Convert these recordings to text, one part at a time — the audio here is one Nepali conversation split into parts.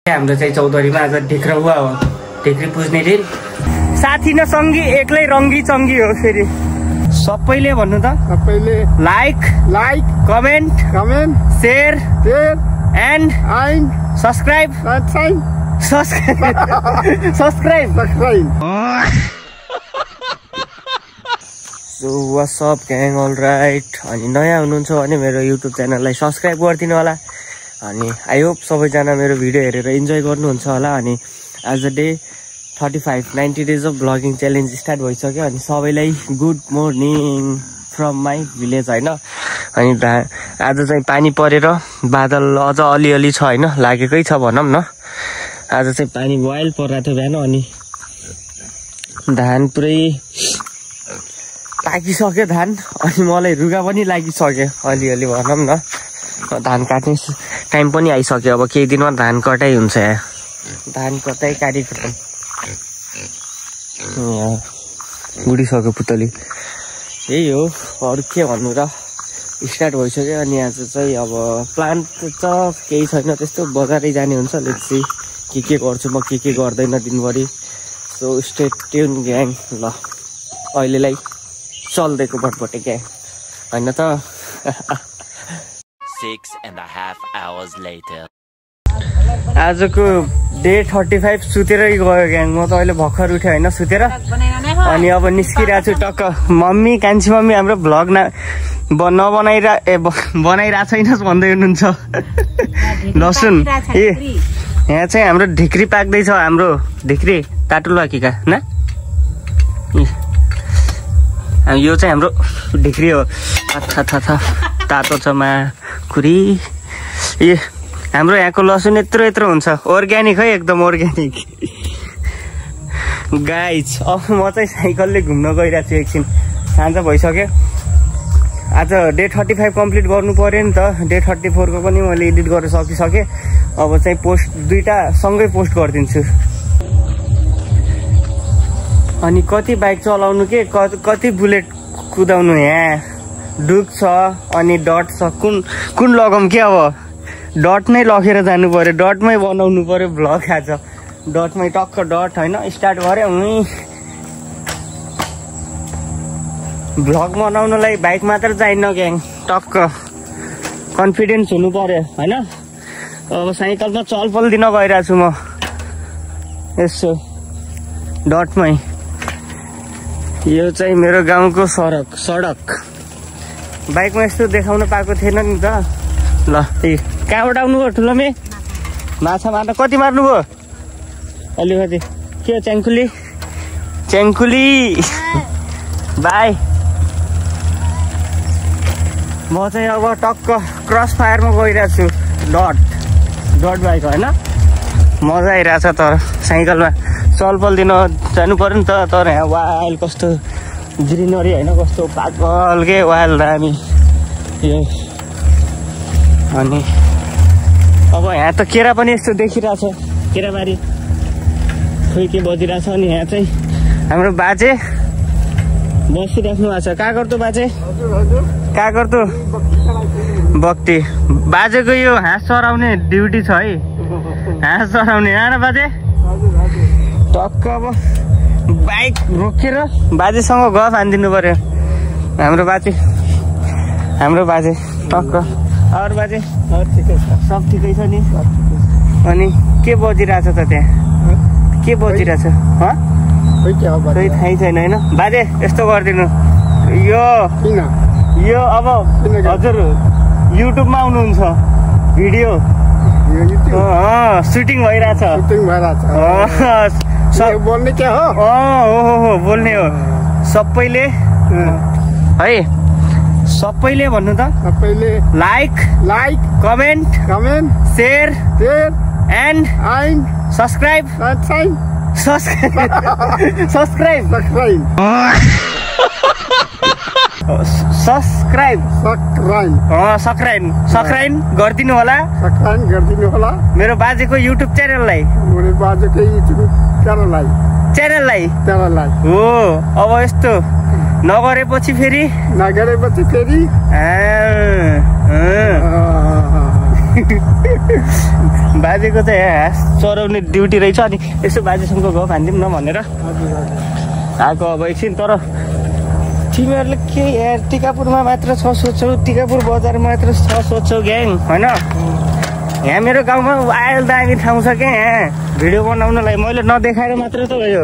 हाम्रो चाहिँ चौधरीमा आज ढिक्रौवा हो, ढिक्री पुज्ने दिन। साथी न सङ्गी एक्लै रङ्गी चङ्गी हो। फेरि सबैले भन्नु त, सबैले like comment share and subscribe so what's up gang, all right. अनि नयाँ हुनुहुन्छ भने मेरो युट्युब च्यानललाई सब्सक्राइब गरिदिनु होला। अनि आई होप सबैजना मेरो भिडियो हेरेर इन्जोय गर्नुहुन्छ होला। अनि as a day 35 90 days of blogging challenge start भइसक्यो। अनि सबैलाई good morning from my village होइन। अनि आज चाहिँ पानी परेर बादल अझ अलिअलि छ होइन, लागेकै छ भनौँ न। आज चाहिँ पानी वाइल परिरहेको थियो बिहान। अनि धान पुरै पाकिसक्यो धान। अनि मलाई रुगा पनि लागिसक्यो अलिअलि भनौँ न। धान काट्ने टाइम पनि आइसक्यो। अब केही दिनमा धान कटाइ हुन्छ। धान कटाइ कार्यक्रम उडिसक्यो पुतली। यही हो, अरू के भन्नु र। स्टार्ट भइसक्यो। अनि आज चाहिँ अब प्लान त केही छैन त्यस्तो, बजारै जाने हुन्छ। लेट्स सी के गर्छु म, के गर्दैन दिनभरि। So stay tune gang. ल अहिलेलाई चल्दैको भटभटे ग्याङ होइन त। 6.5 hours later. आजको डे 35 सुतेरै गयो ग्याङ। म त अहिले भर्खर उठेँ होइन सुतेर। अनि अब निस्किरहेको छु टक्क। मम्मी कान्छी मम्मी हाम्रो भ्लग बनाइरहेको छैनस् भन्दै हुनुहुन्छ। लसुन यहाँ चाहिँ हाम्रो ढिक्री पाक्दैछ। हाम्रो ढिक्री ताटुला कि न, यो चाहिँ हाम्रो ढिक्री हो। तातो छ खुरी। ए हाम्रो यहाँको लसुन यत्रो हुन्छ। अर्ग्यानिक है, एकदम अर्ग्यानिक गाइज। अब म चाहिँ साइकलले घुम्न गइरहेको छु। एकछिन साँझ भइसक्यो। आज डे 35 कम्प्लिट गर्नु पर्यो नि त। डे 34 को पनि मैले एडिट गरेर सकिसकेँ। अब चाहिँ पोस्ट दुईटा सँगै पोस्ट गरिदिन्छु। अनि कति बाइक चलाउनु के कति बुलेट कुदाउनु। यहाँ डुक छ अनि डट छ। कुन लगाउँ के। अब डट नै लगेर जानु पर्यो, डटमै बनाउनु पर्यो भ्लग। आज डटमै टक्क डट होइन स्टार्ट गऱ्यो। भ्लग बनाउनलाई बाइक मात्र चाहिन्न ग्याङ, टक्क कन्फिडेन्स हुनु पर्यो होइन। अब साइकलमा चलपल दिन गइरहेको छु म यसो डटमै। यो चाहिँ मेरो गाउँको सडक। बाइकमा यस्तो देखाउन पाएको थिएन नि त। ल कहाँबाट आउनुभयो ठुलो मे माछा मार्न? कति मार्नुभयो? अलिकति के हो? च्याङ्कुली बाई। म चाहिँ अब टक्क क्रस फायरमा गइरहेको छु। डट बाइक होइन, मजा आइरहेछ। तर साइकलमा चलपल दिन जानु पर्यो नि त। तर यहाँ वाइल कस्तो ग्रिनरी होइन, कस्तो पागल के वाइल दामी यो। अनि अब यहाँ त केरा पनि यस्तो देखिरहेछ, केराबारी खोइ के बजिरहेछ। अनि यहाँ चाहिँ हाम्रो बाजे बसिराख्नु भएको छ। कहाँ गर्दो बाजे? कहाँ गर्दो? बक्ती। बाजेको यो हाँस चराउने ड्युटी छ है, हाँस चराउने। आएन बाजे? टक्क अब बाइक रोकेर बाजेसँग गफ हानिदिनु पर्यो। हाम्रो बाजे टक्क। अरू बाजे ठिकै छ? सब ठिकै छ नि। अनि के बजिरहेछ त त्यहाँ? के बजिरहेछ? कोही थाहै छैन होइन। बाजे यस्तो गरिदिनु। यो अब हजुर युट्युबमा आउनुहुन्छ भिडियो सुटिङ भइरहेछ। बोल्ने क्या हो? बोल्ने हो सबैले है। सबैले भन्नु त, सबैले like comment share and subscribe गरिदिनु होला। मेरो बाजेको युट्युब च्यानललाई हो। अब यस्तो नगरेपछि फेरि बाजेको चाहिँ चराउने ड्युटी रहेछ अनि यसो बाजेसँग गफ हान्दिउँ न भनेर आएको अब एकछिन। तर तिमीहरूले के यार टिकापुरमा मात्र छ सोच्छौ, टिकापुर बजारमा मात्र छ सोच्छौ ग्याङ होइन। यहाँ मेरो गाउँमा वाइल्ड दामी ठाउँ छ क्या यहाँ भिडियो बनाउनलाई, मैले नदेखाएर मात्र त भयो।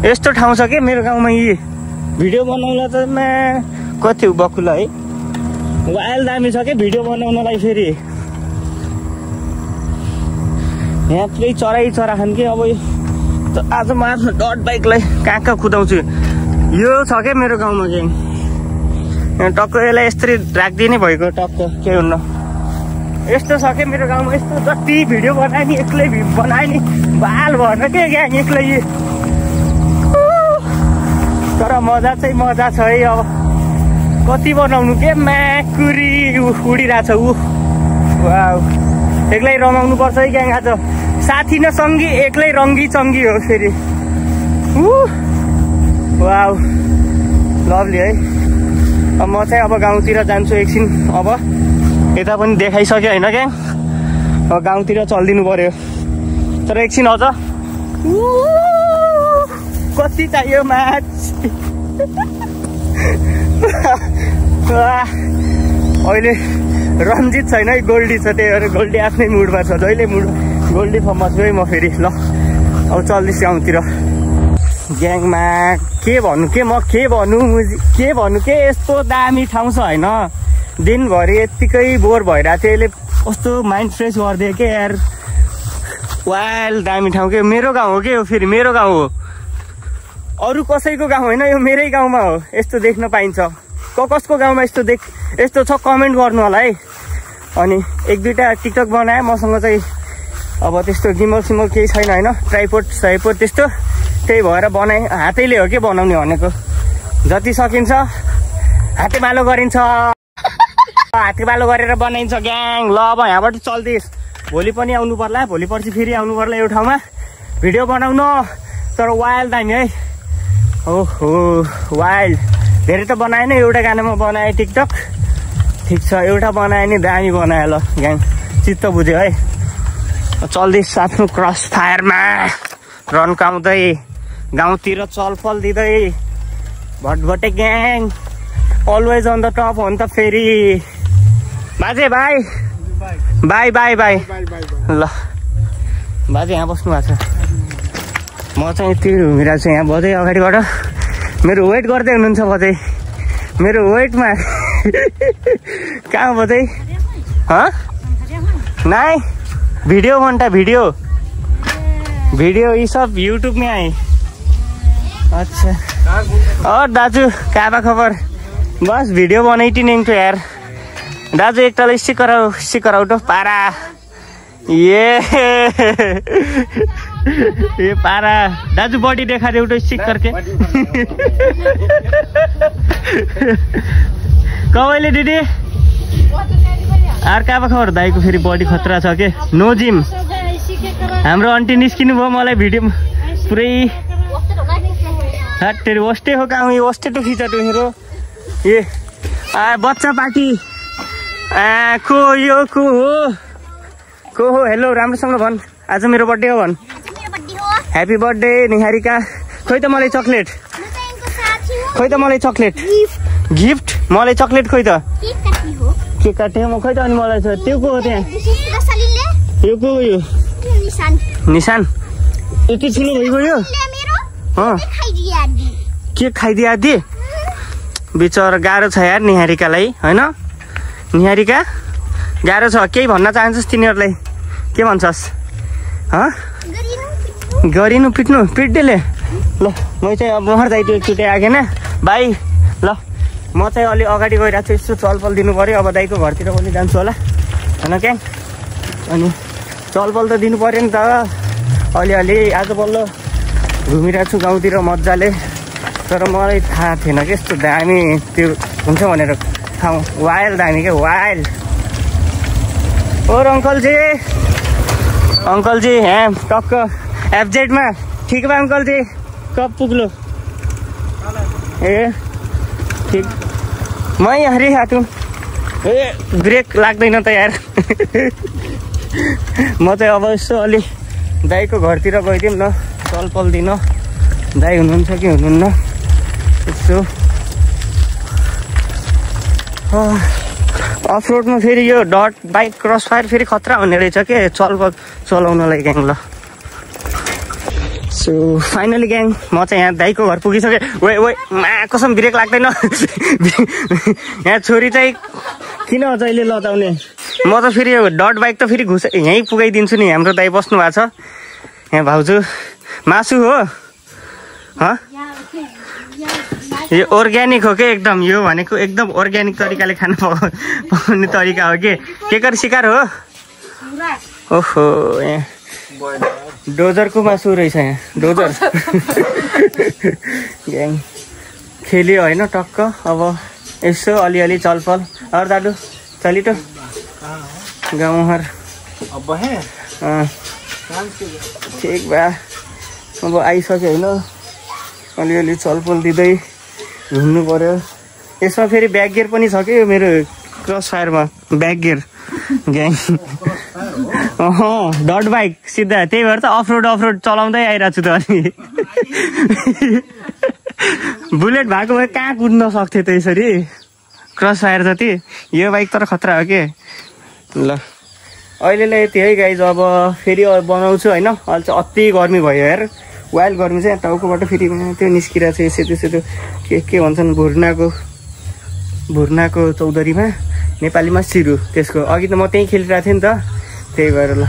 यस्तो ठाउँ छ क्या मेरो गाउँमा, यी भिडियो बनाउन त कति बकुल है, वाइल्ड दामी छ क्या भिडियो बनाउनलाई। फेरि यहाँ पुरै चराइ चरा खान् कि। अब आज म आफ्नो डट बाइकलाई कहाँ कहाँ कुदाउँछु, यो छ क्या मेरो गाउँमा ग्याङ। टक्क यसलाई यस्तरी राखिदिने भएको, टक्क के हुन्न यस्तो छ क्या मेरो गाउँमा। यस्तो जति भिडियो बनाए नि एक्लै बनाए नि बाल भर्न के ग्याङ एक्लै। तर मजा चाहिँ मजा छ है। अब कति बनाउनु के म्याकुरी उडिरहेछ ऊ, वाउ एक्लै रमाउनु पर्छ है ग्याङ। आज साथी न सङ्गी एक्लै रङ्गी चङ्गी हो फेरि। वाउ लभली है। अब म चाहिँ अब गाउँतिर जान्छु एकछिन। अब यता पनि देखाइसक्यो होइन क्या, अब गाउँतिर चलिदिनु पर्यो। तर एकछिन अझ कति चाहियो म्याच। अहिले रन्जित छैन है, गोल्डी छ, त्यही भएर गोल्डी आफ्नै मुडमा छ। जहिले मुड गोल्डी फर्ममा छु है म फेरि। ल अब चल्दैछु गाउँतिर ग्याङमा। के भन्नु के यस्तो दामी ठाउँ छ होइन। दिनभरि यत्तिकै बोर भइरहेको थियो, यसले कस्तो माइन्ड फ्रेस गरिदियो के यार। वाइल्ड दामी ठाउँ के, मेरो गाउँ हो के यो, फेरि मेरो गाउँ हो, अरू कसैको गाउँ होइन, यो मेरै गाउँमा हो। यस्तो देख्न पाइन्छ। कसको गाउँमा यस्तो छ कमेन्ट गर्नु होला है। अनि एक दुईवटा टिकटक बनाएँ मसँग चाहिँ। अब त्यस्तो गिमल सिमल केही छैन होइन, ट्राइपोड साइपोड त्यस्तो, त्यही भएर बनाएँ। हातैले हो के बनाउने भनेको, जति सकिन्छ हातेमालो गरिन्छ, हातेमालो गरेर बनाइन्छ ग्याङ। ल अब यहाँबाट चल्दैछ, भोलि पनि आउनु पर्ला, भोलि पर्सि फेरि आउनु पर्ला यो ठाउँमा भिडियो बनाउन। तर वाइल्ड दामी है। ओहो वाइल्ड धेरै त बनाएन, एउटा गानामा बनाएँ टिकटक, ठिक छ एउटा बनाएँ नि दामी बनायो। ल ग्याङ चित्त बुझ्यो है। चल्दैछ आफ्नो क्रस फायरमा रन्काउँदै, गाउँतिर चलफल दिँदै भटभटे gang. Always on the top हो नि त फेरि। बाजे बाई बाई बाई बाई। ल बाजे यहाँ बस्नु भएको छ, म चाहिँ यति घुमिरहेको छु यहाँ बजै अगाडिबाट। मेरो वेट गर्दै हुनुहुन्छ बजै, मेरो वेटमा कहाँ बजै नाइ वीडियो बनता वीडियो ये सब यूट्यूब में आए। अच्छा और दाजु क्या बा खबर? बस वीडियो बनाई नहीं तो यार दाजु एक तल स्टिकर आउट ऑफ पारा ये पारा दाजु बॉडी देखा दे उठो स्टिक करके कहिले दिदी आर का खबर दाई को फेरि बॉडी खतरा छ के नो जिम हाम्रो आन्टी निस्किनु भयो मलाई भिडियो पुरै हट तेरी वस्टे हो कहाँ ये वस्टे तो खिचा तो हेरो ये बच्चा पार्टी को हो हेलो राम्रोसँग भन आज मेरो बर्थडे हो भन ह्यापी बर्थडे निहारिका खोइ त मलाई चकलेट गिफ्ट मलाई चकलेट खोइ त केक काटे म खोइ त अनि मलाई छ त्यो को हो त्यहाँ यो को हो यो निशान यति ठुलो भइगयो केक खाइदिए आदि बिचरा गाह्रो छ यार निहारिकालाई हैन निहारिका गाह्रो छ केही भन्न चाहन्छस् तिनीहरूलाई के भन्छस् गरिनु पिट्नु पिट्देले ल म चाहिँ अब महर दाइ त्यो एकचोटि आगेन बाई ल म चाहिँ अलि अगाडि गइरहेको छु यसो चलपल दिनु पर्यो अब दाइको घरतिर पनि जान्छु होला हैन क्या अनि चलपल त दिनु पर्यो नि त अलिअलि आज बल्ल घुमिरहेको छु गाउँतिर मजाले तर मलाई थाहा थिएन कि यस्तो दामी त्यो हुन्छ भनेर ठाउँ वाइल्ड दामी क्या वाइल्ड और अंकल जी यहाँ टक्क एफजेडमा ठिक बा अंकल जी कब पुग्लो ए ठिक मै हरि हातु ए ब्रेक लाग्दैन त यार म चाहिँ अब यसो अलि दाइको घरतिर गइदिउँ न चलपल दिन दाइ हुनुहुन्छ कि हुनुहुन्न यसो अफ रोडमा फेरि यो डट बाइक क्रस फायर फेरि खतरा हुने रहेछ के चलपल चलाउनलाई ग्याङ ल सो फाइनली ग्याङ म चाहिँ यहाँ दाइको घर पुगिसकेँ ओए कसम ब्रेक लाग्दैन यहाँ छोरी चाहिँ किन जहिले लताउने म त फेरि डट बाइक त फेरि घुस यहीँ पुगाइदिन्छु नि हाम्रो दाइ बस्नु भएको छ यहाँ भाउजू मासु हो यो अर्ग्यानिक हो के एकदम यो भनेको एकदम अर्ग्यानिक तरिकाले खानु पाउने तरिका हो के केकर शिकार हो ओहो यहाँ डोजरको मासु रहेछ यहाँ डोजर ग्याङ खेल्यो होइन टक्क अब यसो अलिअलि चलपल अरू दाडु चलिटो गाउँहर ठिक भए अब आइसक्यो होइन अलिअलि चलपल दिँदै घुम्नु पर्यो यसमा फेरि ब्याक गियर पनि छ कि मेरो क्रस फायरमा back gear gang dot bike सिधा त्यही भएर त अफ रोड चलाउँदै आइरहेको छु त अनि बुलेट भएको भए कहाँ कुद्न सक्थ्यो त यसरी क्रस फायर जति यो बाइक तर खतरा हो के ल अहिलेलाई यति है गाइज अब फेरि बनाउँछु होइन अहिले चाहिँ अति गर्मी भयो यार वाइल्ड गर्मी चाहिँ टाउकोबाट फेरि त्यो निस्किरहेको छ सेतो सेतो के भन्छन् भुर्नाको चौधरीमा नेपालीमा सिरु त्यसको अघि त म त्यहीँ खेलिरहेको थिएँ नि त त्यही भएर ल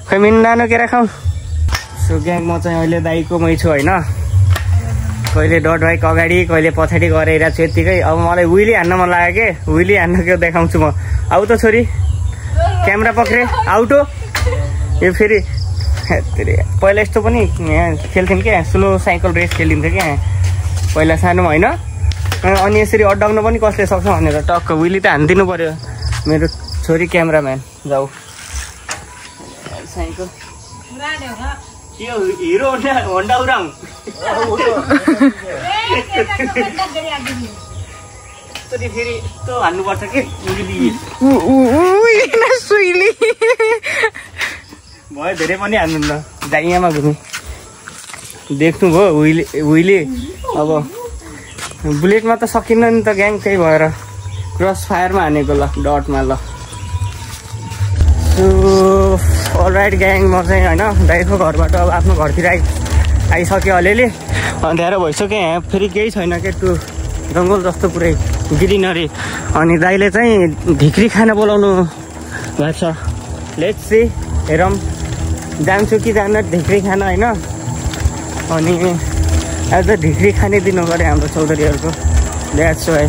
खै मिन नानो केरा खाउँ सो ग्याङ म चाहिँ अहिले दाइकोमै छु होइन कहिले डट बाइक अगाडि कहिले पछाडि गराइरहेको छु यत्तिकै अब मलाई विली हान्न मन लाग्यो के विली हान्नको देखाउँछु म आऊ त छोरी क्यामेरा पक्रे आउटो यो फेरि पहिला यस्तो पनि यहाँ खेल्थ्यौँ क्या स्लो साइकल रेस खेलिन्थ्यो क्या पहिला सानोमा होइन अनि यसरी अड्डाउन पनि कसले सक्छ भनेर टक्क विली त हानिदिनु पर्यो मेरो छोरी क्यामेराम्यान जाऊ साइकल यो हिरो होन्डा उराउँ फेरि यस्तो हान्नुपर्छ कि भयो धेरै पनि हान्नु न दाइयामा घुम्नु देख्नुभयो विली अब बुलेटमा त सकिन्न नि त ग्याङ त्यही भएर क्रस फायरमा हानेको ल डटमा ल अलराइट ग्याङ म चाहिँ होइन दाइको घरबाट अब आफ्नो घरतिर आइसक्यो अलिअलि अँध्यारो भइसक्यो यहाँ फेरि केही छैन के टु जङ्गल जस्तो पुरै ग्रिनरी अनि दाइले चाहिँ ढिक्री खाना बोलाउनु भएको छ लेट्स सी हेरौँ जान्छु कि जान्न ढिक्री खाना होइन अनि आज ढिक्री खाने दिन गरे हाम्रो चौधरीहरूको द्याट्स वाइ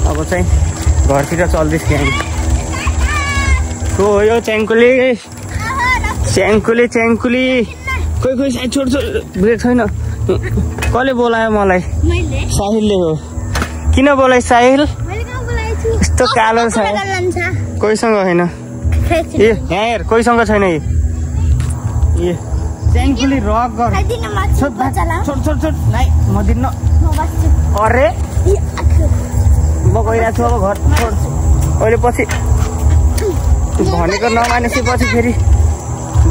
अब चाहिँ घरतिर चल्दैछ यहाँ हो यो च्याङ्कुली कोही साइड छोड ब्रेक छैन कसले बोलायो मलाई साहिलले हो किन बोलाइ साहिल यस्तो कालो छ कोहीसँग होइन ए यहाँ हेर कोहीसँग छैन ए च्याङ्कुली रक गर छोड नाइ म दिन्न अरे म गइरहेको छु अब घर छोड अहिले पछि भनेको नमानेपछि पछि फेरि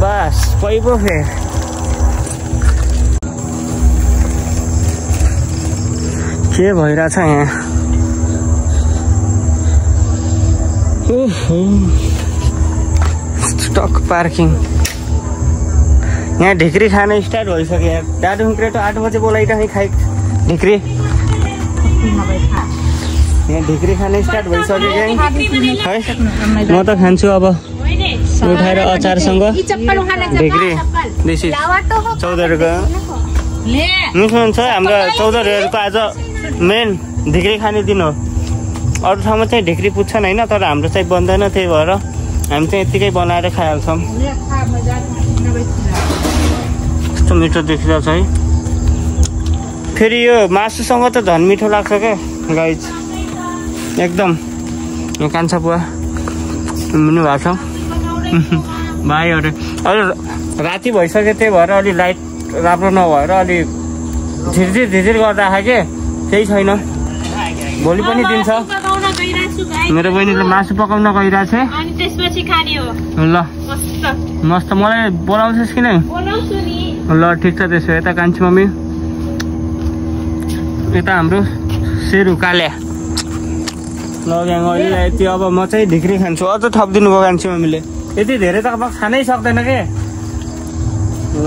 बस कोही पो फेर के भइरहेछ यहाँ स्टक पार्किङ यहाँ ढिक्री खाना स्टार्ट भइसक्यो यार डाडु क्रेटो 8 बजे बोलाइरहेँ खाइ ढिक्री यहाँ ढिक्री खाना स्टार्ट भइसक्यो है म त खान्छु अब उठाएर अचारसँग ढिक्री देशी चौधरीको मिठो हुन्छ हाम्रो चौधरीहरूको आज मेन ढिक्री खाने दिन हो अरू ठाउँमा चाहिँ ढिक्री पुग्छन् होइन तर हाम्रो चाहिँ बन्दैन त्यही भएर हामी चाहिँ यत्तिकै बनाएर खाइहाल्छौँ कस्तो मिठो देखिरहेछ है फेरि यो मासुसँग त झन् मिठो लाग्छ क्या गाइज एकदम यहाँ कान्छा बुवा हुनु भएको छ भाइहरू अहिले राति भइसक्यो त्यही भएर अलि लाइट राम्रो नभएर अलि झिरझिर गर्दा के केही छैन। भोलि पनि दिन्छ। मेरो बहिनीले मासु पकाउन गइरहेछ। ल मस्त मलाई बोलाउँछस् कि नै? ल ठिक छ त्यसो। यता कान्छी मम्मी, यता हाम्रो सेरु काल्या। ल ग्याङ अहिले यति। अब म चाहिँ ढिक्री खान्छु। अझ थपिदिनु भयो कान्छी मम्मीले। यति धेरै त अब खानै सक्दैन के। ल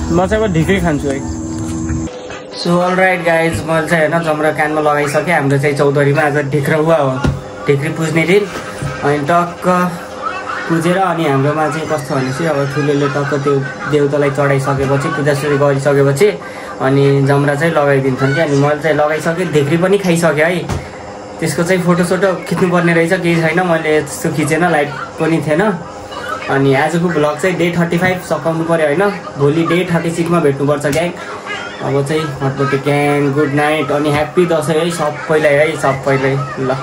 म चाहिँ अब ढिक्री खान्छु है। सो अल राइट गाइज, मैले चाहिँ होइन जमरा कानमा लगाइसकेँ। हाम्रो चाहिँ चौधरीमा आज ढिक्रुवा हो, ढिक्री पुज्ने दिन। अनि टक्क पुजेर अनि हाम्रोमा चाहिँ कस्तो भनेपछि अब ठुलोले टक्क त्यो देउतालाई चढाइसकेपछि, पूजासुजा गरिसकेपछि अनि जमरा चाहिँ लगाइदिन्छन् कि। अनि मैले चाहिँ लगाइसकेँ, ढिक्री पनि खाइसकेँ है। त्यसको चाहिँ फोटोसोटो खिच्नुपर्ने रहेछ, केही छैन। मैले त्यस्तो खिचेन, लाइट पनि थिएन। अनि आजको भ्लग चाहिँ डे 35 सकाउनु पऱ्यो होइन। भोलि डे 36मा भेट्नुपर्छ ग्याङ। अब चाहिँ हटपटे ग्याङ गुड नाइट अनि ह्याप्पी दसैँ है सबैलाई है, सबैलाई। ल